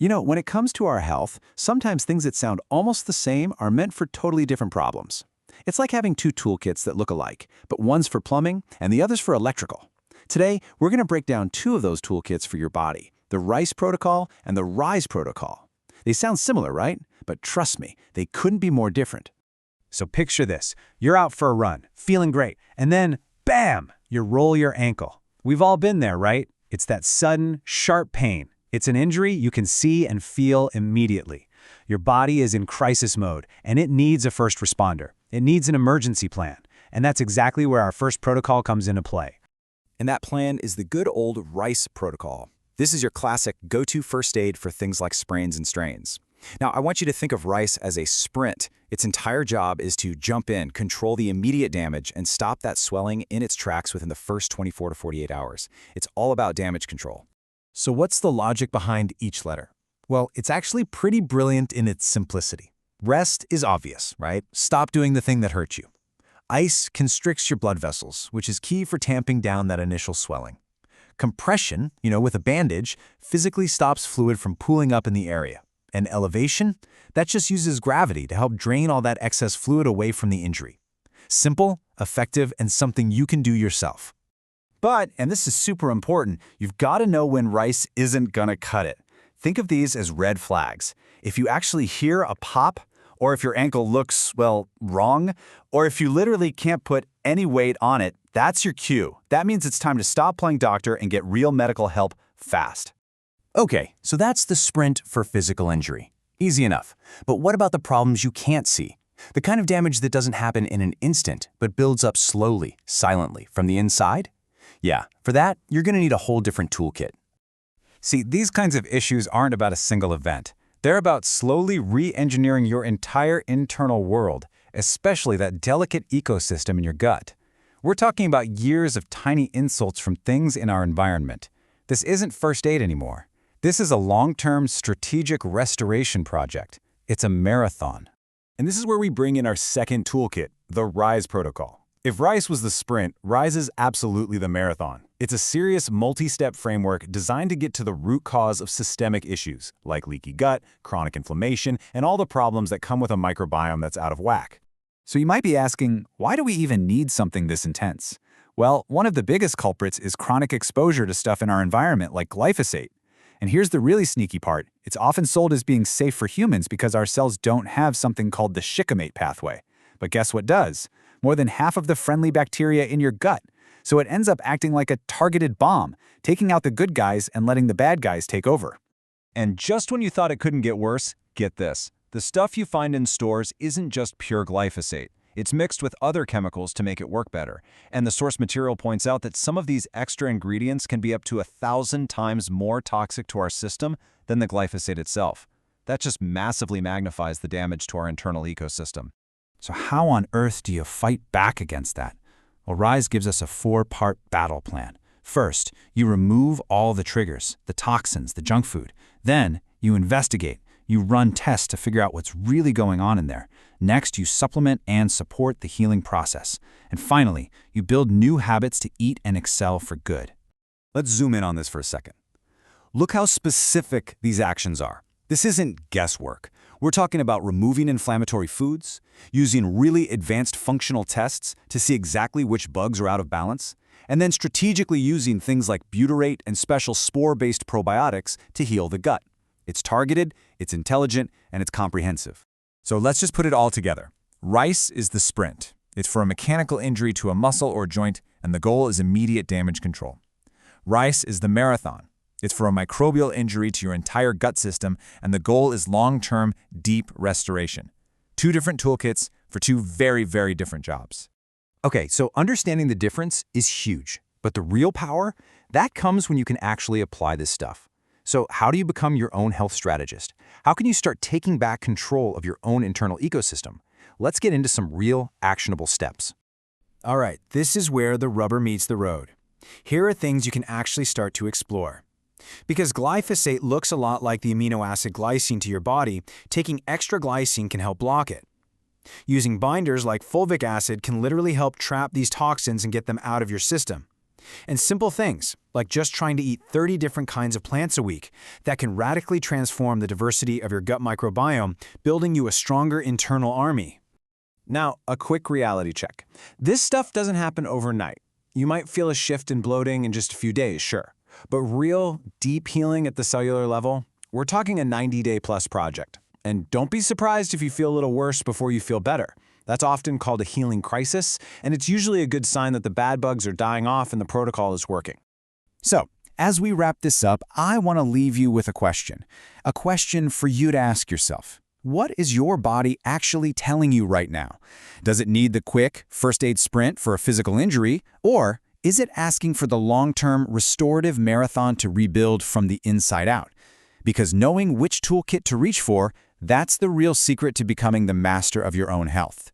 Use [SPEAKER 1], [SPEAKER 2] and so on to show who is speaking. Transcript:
[SPEAKER 1] When it comes to our health, sometimes things that sound almost the same are meant for totally different problems. It's like having two toolkits that look alike, but one's for plumbing and the other's for electrical. Today, we're going to break down two of those toolkits for your body, the RICE protocol and the RISE protocol. They sound similar, right? But trust me, they couldn't be more different.
[SPEAKER 2] So picture this. You're out for a run, feeling great, and then, bam, you roll your ankle. We've all been there, right? It's that sudden, sharp pain. It's an injury you can see and feel immediately. Your body is in crisis mode, and it needs a first responder. It needs an emergency plan. And that's exactly where our first protocol comes into play.
[SPEAKER 3] And that plan is the good old RICE protocol. This is your classic go-to first aid for things like sprains and strains. Now, I want you to think of RICE as a sprint. Its entire job is to jump in, control the immediate damage, and stop that swelling in its tracks within the first 24 to 48 hours. It's all about damage control.
[SPEAKER 1] So what's the logic behind each letter? Well, it's actually pretty brilliant in its simplicity. Rest is obvious, right? Stop doing the thing that hurt you. Ice constricts your blood vessels, which is key for tamping down that initial swelling. Compression, with a bandage, physically stops fluid from pooling up in the area. And elevation, that just uses gravity to help drain all that excess fluid away from the injury. Simple, effective, and something you can do yourself.
[SPEAKER 4] But, and this is super important, you've got to know when RICE isn't gonna cut it. Think of these as red flags. If you actually hear a pop, or if your ankle looks, well, wrong, or if you literally can't put any weight on it, that's your cue. That means it's time to stop playing doctor and get real medical help fast.
[SPEAKER 1] Okay, so that's the sprint for physical injury. Easy enough. But what about the problems you can't see? The kind of damage that doesn't happen in an instant, but builds up slowly, silently, from the inside? Yeah, for that, you're going to need a whole different toolkit.
[SPEAKER 2] See, these kinds of issues aren't about a single event. They're about slowly re-engineering your entire internal world, especially that delicate ecosystem in your gut. We're talking about years of tiny insults from things in our environment. This isn't first aid anymore. This is a long-term strategic restoration project. It's a marathon.
[SPEAKER 3] And this is where we bring in our second toolkit, the RISE protocol. If RICE was the sprint, RISE is absolutely the marathon. It's a serious multi-step framework designed to get to the root cause of systemic issues, like leaky gut, chronic inflammation, and all the problems that come with a microbiome that's out of whack.
[SPEAKER 4] So you might be asking, why do we even need something this intense? Well, one of the biggest culprits is chronic exposure to stuff in our environment like glyphosate. And here's the really sneaky part. It's often sold as being safe for humans because our cells don't have something called the shikimate pathway. But guess what does? More than half of the friendly bacteria in your gut. So it ends up acting like a targeted bomb, taking out the good guys and letting the bad guys take over.
[SPEAKER 2] And just when you thought it couldn't get worse, get this. The stuff you find in stores isn't just pure glyphosate. It's mixed with other chemicals to make it work better. And the source material points out that some of these extra ingredients can be up to 1,000 times more toxic to our system than the glyphosate itself. That just massively magnifies the damage to our internal ecosystem.
[SPEAKER 4] So how on earth do you fight back against that? Well, RISE gives us a 4-part battle plan. First, you remove all the triggers, the toxins, the junk food. Then, you investigate. You run tests to figure out what's really going on in there. Next, you supplement and support the healing process. And finally, you build new habits to eat and excel for good.
[SPEAKER 3] Let's zoom in on this for a second. Look how specific these actions are. This isn't guesswork. We're talking about removing inflammatory foods, using really advanced functional tests to see exactly which bugs are out of balance, and then strategically using things like butyrate and special spore-based probiotics to heal the gut. It's targeted, it's intelligent, and it's comprehensive. So let's just put it all together. RICE is the sprint. It's for a mechanical injury to a muscle or joint, and the goal is immediate damage control. RISE is the marathon. It's for a microbial injury to your entire gut system, and the goal is long-term, deep restoration. Two different toolkits for two very, very different jobs. Okay, so understanding the difference is huge, but the real power, that comes when you can actually apply this stuff. So how do you become your own health strategist? How can you start taking back control of your own internal ecosystem? Let's get into some real, actionable steps.
[SPEAKER 4] All right, this is where the rubber meets the road. Here are things you can actually start to explore. Because glyphosate looks a lot like the amino acid glycine to your body, taking extra glycine can help block it. Using binders like fulvic acid can literally help trap these toxins and get them out of your system.
[SPEAKER 1] And simple things, like just trying to eat 30 different kinds of plants a week, that can radically transform the diversity of your gut microbiome, building you a stronger internal army.
[SPEAKER 3] Now, a quick reality check. This stuff doesn't happen overnight. You might feel a shift in bloating in just a few days, sure. But real, deep healing at the cellular level, we're talking a 90-day-plus project. And don't be surprised if you feel a little worse before you feel better. That's often called a healing crisis, and it's usually a good sign that the bad bugs are dying off and the protocol is working.
[SPEAKER 4] So, as we wrap this up, I want to leave you with a question for you to ask yourself. What is your body actually telling you right now? Does it need the quick, first-aid sprint for a physical injury, or is it asking for the long-term, restorative marathon to rebuild from the inside out? Because knowing which toolkit to reach for, that's the real secret to becoming the master of your own health.